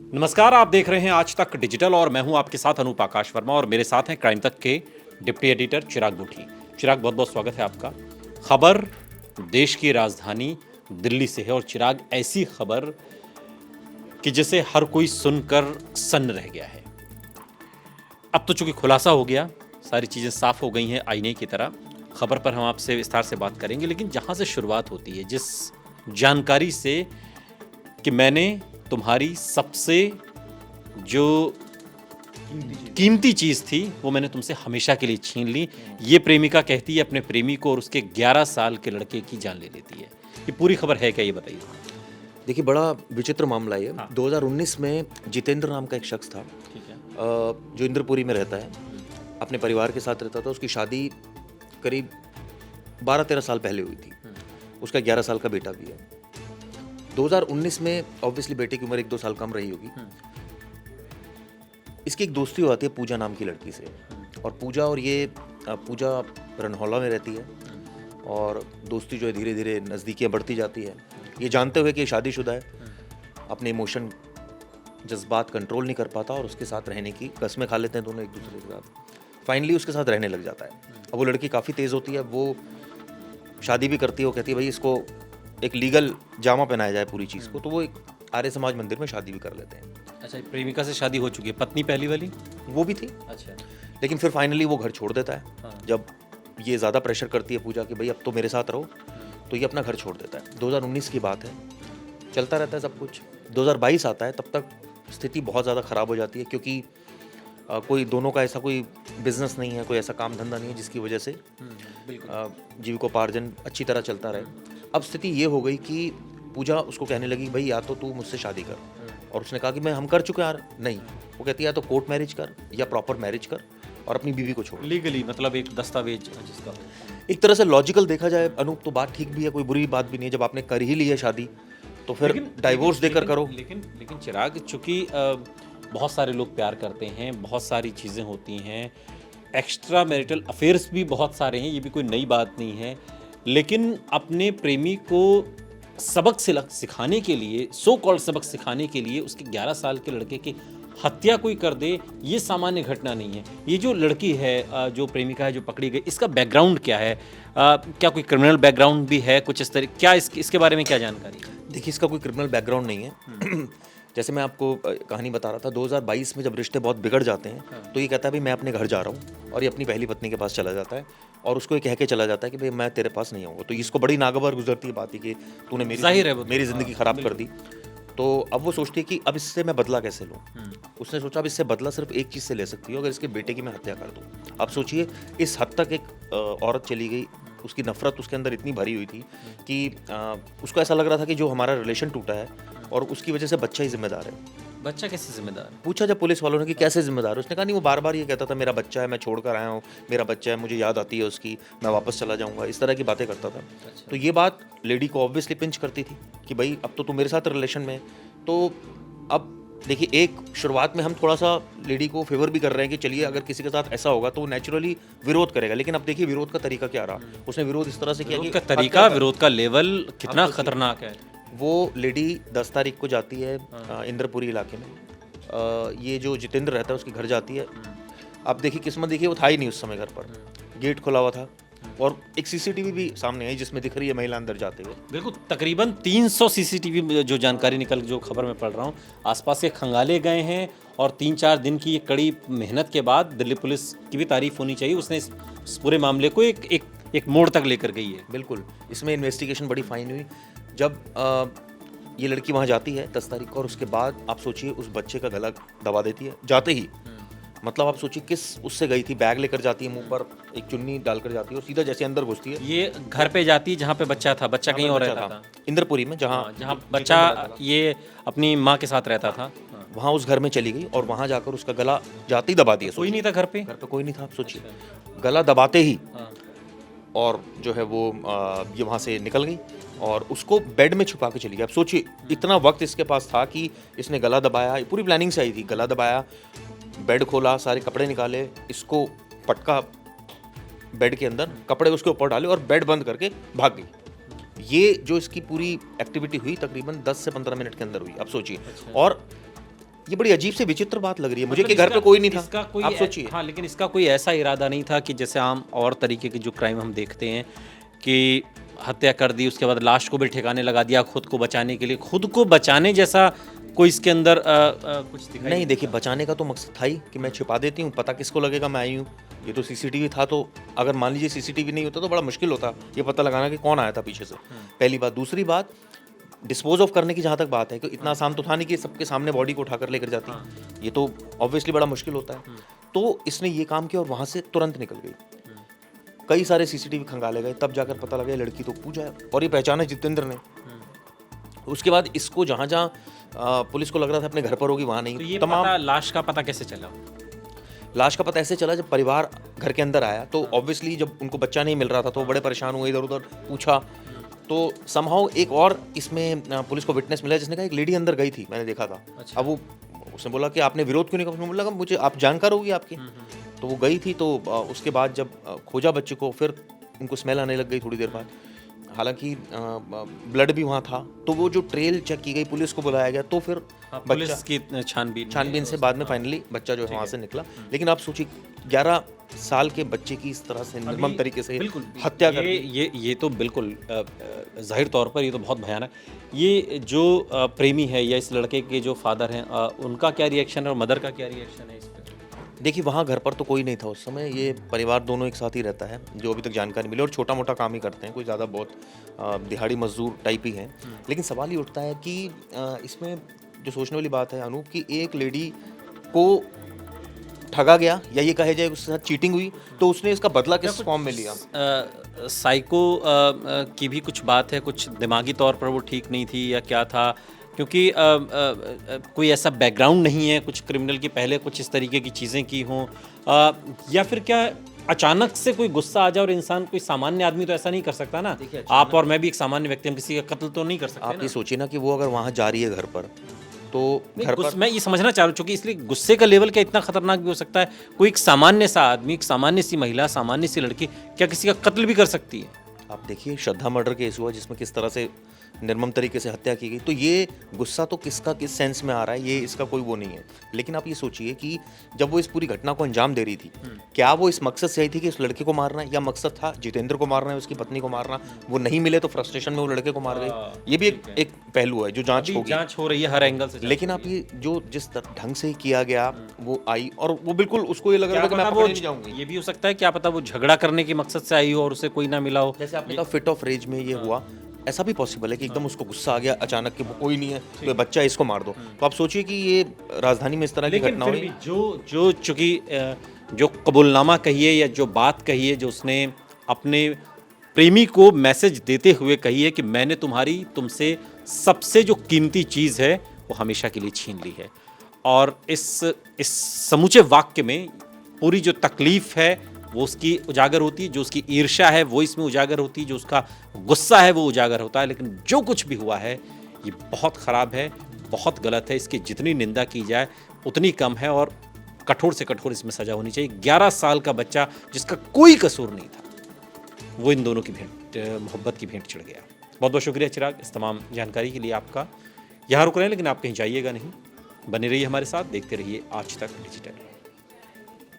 नमस्कार, आप देख रहे हैं आज तक डिजिटल और मैं हूं आपके साथ अनूप आकाश वर्मा और मेरे साथ हैं क्राइम तक के डिप्टी एडिटर चिराग बूटी। चिराग, बहुत बहुत स्वागत है आपका। खबर देश की राजधानी दिल्ली से है और चिराग, ऐसी खबर कि जिसे हर कोई सुनकर सन्न रह गया है। अब तो चूंकि खुलासा हो गया, सारी चीज़ें साफ हो गई हैं आईने की तरह। खबर पर हम आपसे विस्तार से बात करेंगे, लेकिन जहां से शुरुआत होती है, जिस जानकारी से कि मैंने तुम्हारी सबसे जो कीमती चीज़ थी वो मैंने तुमसे हमेशा के लिए छीन ली, ये प्रेमिका कहती है अपने प्रेमी को और उसके 11 साल के लड़के की जान ले लेती है। ये पूरी खबर है क्या, ये बताइए। देखिए, बड़ा विचित्र मामला है ये। हाँ। 2019 में जितेंद्र नाम का एक शख्स था, ठीक है। जो इंद्रपुरी में रहता है, अपने परिवार के साथ रहता था। उसकी शादी करीब 12-13 साल पहले हुई थी। उसका 11 साल का बेटा भी है। 2019 में ऑब्वियसली बेटे की उम्र 1-2 साल कम रही होगी। इसकी एक दोस्ती हो जाती है पूजा नाम की लड़की से, और पूजा रनहौला में रहती है, और दोस्ती जो है धीरे धीरे नज़दीकियाँ बढ़ती जाती है। ये जानते हुए कि ये शादीशुदा है, अपने इमोशन जज्बात कंट्रोल नहीं कर पाता और उसके साथ रहने की कस्में खा लेते हैं दोनों एक दूसरे के साथ। फाइनली उसके साथ रहने लग जाता है। अब वो लड़की काफ़ी तेज़ होती है, वो शादी भी करती है। वो कहती है भाई इसको एक लीगल जामा पहनाया जाए पूरी चीज़ को, तो वो एक आर्य समाज मंदिर में शादी भी कर लेते हैं। अच्छा, प्रेमिका से शादी हो चुकी है, पत्नी पहली वाली? वो भी थी। अच्छा। लेकिन फिर फाइनली वो घर छोड़ देता है। हाँ। जब ये ज़्यादा प्रेशर करती है पूजा कि भाई अब तो मेरे साथ रहो, तो ये अपना घर छोड़ देता है। 2019 की बात है, चलता रहता है सब कुछ। 2022 आता है, तब तक स्थिति बहुत ज़्यादा ख़राब हो जाती है, क्योंकि कोई दोनों का ऐसा कोई बिजनेस नहीं है, कोई ऐसा काम धंधा नहीं है जिसकी वजह से जीविकोपार्जन अच्छी तरह चलता रहे। अब स्थिति ये हो गई कि पूजा उसको कहने लगी भाई या तो तू मुझसे शादी कर, और उसने कहा कि मैं हम कर चुके यार। नहीं, वो कहती है या तो कोर्ट मैरिज कर या प्रॉपर मैरिज कर और अपनी बीवी को छोड़। लीगली मतलब एक दस्तावेज जिसका एक तरह से लॉजिकल देखा जाए अनूप, तो बात ठीक भी है, कोई बुरी बात भी नहीं है। जब आपने कर ही ली है शादी तो फिर डाइवोर्स देकर करो। लेकिन चिराग, चूंकि बहुत सारे लोग प्यार करते हैं, बहुत सारी चीज़ें होती हैं, एक्स्ट्रा मैरिटल अफेयर्स भी बहुत सारे हैं, ये भी कोई नई बात नहीं है। लेकिन अपने प्रेमी को सबक सिखाने के लिए, सो कॉल्ड सबक सिखाने के लिए उसके 11 साल के लड़के की हत्या कोई कर दे, ये सामान्य घटना नहीं है। ये जो लड़की है, जो प्रेमिका है जो पकड़ी गई, इसका बैकग्राउंड क्या है? क्या कोई क्रिमिनल बैकग्राउंड भी है कुछ इस तरह? क्या इसके बारे में क्या जानकारी है? देखिए, इसका कोई क्रिमिनल बैकग्राउंड नहीं है। जैसे मैं आपको कहानी बता रहा था, 2022 में जब रिश्ते बहुत बिगड़ जाते हैं, तो ये कहता है भाई मैं अपने घर जा रहा हूँ, और ये अपनी पहली पत्नी के पास चला जाता है और उसको ये कह के चला जाता है कि भाई मैं तेरे पास नहीं आऊँगा। तो इसको बड़ी नागवार गुजरती है बात ही कि तूने मेरी ज़िंदगी ख़राब कर दी। तो अब वो सोचती है कि अब इससे मैं बदला कैसे लूँ। उसने सोचा अब इससे बदला सिर्फ एक चीज़ से ले सकती हूँ, अगर इसके बेटे की मैं हत्या कर दूँ। अब सोचिए इस हद तक एक औरत चली गई। उसकी नफरत उसके अंदर इतनी भरी हुई थी कि उसको ऐसा लग रहा था कि जो हमारा रिलेशन टूटा है और उसकी वजह से बच्चा ही जिम्मेदार है। बच्चा कैसे जिम्मेदार? पूछा जब पुलिस वालों ने कि कैसे जिम्मेदार है, उसने कहा नहीं, वो बार बार ये कहता था मेरा बच्चा है, मैं छोड़ कर आया हूँ, मेरा बच्चा है, मुझे याद आती है उसकी, मैं वापस चला जाऊँगा, इस तरह की बातें करता था। तो ये बात लेडी को ऑब्वियसली पिंच करती थी कि भाई अब तो तू मेरे साथ रिलेशन में है। तो अब देखिए, एक शुरुआत में हम थोड़ा सा लेडी को फेवर भी कर रहे हैं कि चलिए अगर किसी के साथ ऐसा होगा तो वो नेचुरली विरोध करेगा, लेकिन अब देखिए विरोध का तरीका क्या रहा। उसने विरोध इस तरह से किया कि विरोध का तरीका, विरोध का लेवल कितना खतरनाक है। वो लेडी 10 तारीख को जाती है इंद्रपुरी इलाके में। ये जो जितेंद्र रहता है उसके घर जाती है। अब देखिए किस्मत, देखिए वो था ही नहीं उस समय घर पर, गेट खुला हुआ था और एक सीसीटीवी भी सामने है जिसमें दिख रही है महिला अंदर जाते हुए। बिल्कुल, तकरीबन 300 सीसीटीवी जो जानकारी निकल, जो खबर में पढ़ रहा हूँ, आसपास से खंगाले गए हैं। और 3-4 दिन की ये कड़ी मेहनत के बाद दिल्ली पुलिस की भी तारीफ होनी चाहिए, उसने इस पूरे मामले को एक मोड़ तक लेकर गई है। बिल्कुल, इसमें इन्वेस्टिगेशन बड़ी फाइन हुई। जब ये लड़की वहाँ जाती है 10 तारीख को, और उसके बाद आप सोचिए उस बच्चे का गला दबा देती है जाते ही। मतलब आप सोचिए किस उससे गई थी, बैग लेकर जाती है, मुंह पर एक चुन्नी डालकर जाती है और सीधा जैसे अंदर घुसती है। ये घर पे जाती है जहाँ पे बच्चा था, बच्चा कहीं और रहता था, इंद्रपुरी में, जहाँ बच्चा ये अपनी माँ के साथ रहता था। वहाँ उस घर में चली गई और वहाँ जाकर उसका गला जाते ही दबा दिया। कोई नहीं था घर पे? घर पे कोई नहीं था। आप सोचिए, गला दबाते ही और जो है वो ये वहाँ से निकल गई और उसको बेड में छुपा के चली गई। अब सोचिए इतना वक्त इसके पास था कि इसने गला दबाया, पूरी प्लानिंग से आई थी, गला दबाया, बेड खोला, सारे कपड़े निकाले, इसको पटका बेड के अंदर, कपड़े उसके ऊपर डाले और बेड बंद करके भाग गई। ये जो इसकी पूरी एक्टिविटी हुई तकरीबन 10 से 15 मिनट के अंदर हुई। अब सोचिए। और ये बड़ी अजीब से विचित्र बात लग रही है मुझे कि मतलब घर पे कोई नहीं इसका था। कोई आप सोचिए। हाँ, लेकिन इसका कोई ऐसा इरादा नहीं था कि जैसे आम और तरीके के जो क्राइम हम देखते हैं कि हत्या कर दी, उसके बाद लाश को भी ठिकाने लगा दिया खुद को बचाने के लिए। खुद को बचाने जैसा कोई इसके अंदर कुछ दिखाई नहीं, देखिए बचाने का तो मकसद था ही कि मैं छिपा देती हूँ, पता किसको लगेगा मैं आई हूँ। ये तो सीसीटीवी था, तो अगर मान लीजिए सीसीटीवी नहीं होता तो बड़ा मुश्किल होता ये पता लगाना कि कौन आया था पीछे से। पहली बात। दूसरी बात, डिस्पोज ऑफ करने की जहाँ तक बात है कि इतना आसान तो था नहीं कि सबके सामने बॉडी को उठाकर लेकर जाती। ये तो ऑब्वियसली बड़ा मुश्किल होता है। तो इसने ये काम किया और वहाँ से तुरंत निकल गई। कई सारे सीसीटीवी खंगाले गए, तब जाकर पता लगा ये लड़की तो पूजा है और ये पहचाना जितेंद्र ने। उसके बाद इसको जहाँ जहाँ पुलिस को लग रहा था अपने घर पर होगी वहाँ तो नहीं। ये तमाम लाश का पता कैसे चला? लाश का पता ऐसे चला जब परिवार घर के अंदर आया, तो ऑब्वियसली जब उनको बच्चा नहीं मिल रहा था तो वो बड़े परेशान हुए, इधर उधर पूछा। तो समहाउ एक और इसमें पुलिस को विटनेस मिला जिसने कहा एक लेडी अंदर गई थी, मैंने देखा था। अच्छा। अब वो उसने बोला कि आपने विरोध क्यों नहीं किया? उसने बोला मुझे आप जानकार होगी आपकी। तो वो गई थी, तो उसके बाद जब खोजा बच्चे को, फिर इनको स्मेल आने लग गई थोड़ी देर बाद। हालांकि ब्लड भी वहाँ था, तो वो जो ट्रेल चेक की गई, पुलिस को बुलाया गया, तो फिर पुलिस की छानबीन से बाद में फाइनली बच्चा जो है वहाँ से निकला। लेकिन आप सोचिए 11 साल के बच्चे की इस तरह से निर्मम तरीके से हत्या कर दी। ये तो बिल्कुल जाहिर तौर पर ये तो बहुत भयानक। ये जो प्रेमी है या इस लड़के के जो फादर हैं, उनका क्या रिएक्शन है और मदर का क्या रिएक्शन है इस पर? देखिए वहाँ घर पर तो कोई नहीं था उस समय, ये परिवार दोनों एक साथ ही रहता है जो अभी तक जानकारी मिली, और छोटा मोटा काम ही करते हैं, कोई ज़्यादा बहुत दिहाड़ी मजदूर टाइप ही हैं। लेकिन सवाल ये उठता है कि इसमें जो सोचने वाली बात है अनूप, कि एक लेडी को ठगा गया या ये कहे जाए उसके साथ चीटिंग हुई, तो उसने इसका बदला किस फॉर्म में लिया? साइको की भी कुछ बात है, कुछ दिमागी तौर पर वो ठीक नहीं थी या क्या था? क्योंकि कोई ऐसा बैकग्राउंड नहीं है कुछ क्रिमिनल की पहले कुछ इस तरीके की चीज़ें की हों, या फिर क्या अचानक से कोई गुस्सा आ जाए और इंसान, कोई सामान्य आदमी तो ऐसा नहीं कर सकता ना। आप और मैं भी एक सामान्य व्यक्ति, हम किसी का कत्ल तो नहीं कर सकते। आप ये सोचिए ना कि वो अगर वहाँ जा रही है घर पर, तो घर पर मैं ये समझना चाह रहा हूँ, चूंकि इसलिए गुस्से का लेवल क्या इतना खतरनाक भी हो सकता है। कोई एक सामान्य सा आदमी, एक सामान्य सी महिला, सामान्य सी लड़की क्या किसी का कत्ल भी कर सकती है? आप देखिए श्रद्धा मर्डर केस हुआ जिसमें किस तरह से निर्मम तरीके से हत्या की गई, तो ये गुस्सा तो किसका किस सेंस में आ रहा है, ये इसका कोई वो नहीं है। लेकिन आप ये सोचिए कि जब वो इस पूरी घटना को अंजाम दे रही थी, क्या वो इस मकसद से आई थी कि उस लड़के को मारना है, या मकसद था जितेंद्र को मारना है, उसकी पत्नी को मारना? वो नहीं मिले तो फ्रस्ट्रेशन में वो लड़के को मार गई। ये भी एक पहलू है जो जांच हो रही है हर एंगल से। लेकिन आप ये जो जिस ढंग से किया गया, वो आई और वो बिल्कुल उसको ये लग रहा था कि मैं पकड़ने नहीं जाऊंगी। ये भी हो सकता है, क्या पता वो झगड़ा करने के मकसद से आई हो और उसे कोई ना मिला हो। जैसे आपने कहा फिट ऑफ रेज में ये हुआ, ऐसा भी पॉसिबल है कि एकदम उसको गुस्सा आ गया अचानक कि वो कोई नहीं है तो ये बच्चा है, इसको मार दो। तो आप सोचिए कि ये राजधानी में इस तरह की घटना हुई। जो चूंकि जो कबूलनामा कहिए या जो बात कही है, जो उसने अपने प्रेमी को मैसेज देते हुए कही है कि मैंने तुमसे सबसे जो कीमती चीज़ है वो हमेशा के लिए छीन ली है, और इस समूचे वाक्य में पूरी जो तकलीफ है वो उसकी उजागर होती है, जो उसकी ईर्ष्या है वो इसमें उजागर होती है, जो उसका गुस्सा है वो उजागर होता है। लेकिन जो कुछ भी हुआ है ये बहुत ख़राब है, बहुत गलत है। इसकी जितनी निंदा की जाए उतनी कम है, और कठोर से कठोर इसमें सज़ा होनी चाहिए। 11 साल का बच्चा जिसका कोई कसूर नहीं था, वो इन दोनों की मोहब्बत की भेंट चढ़ गया। बहुत बहुत शुक्रिया चिराग, इस तमाम जानकारी के लिए आपका। यहाँ रुक रहे हैं लेकिन आप कहीं जाइएगा नहीं, बने रहिए हमारे साथ, देखते रहिए आज तक डिजिटल।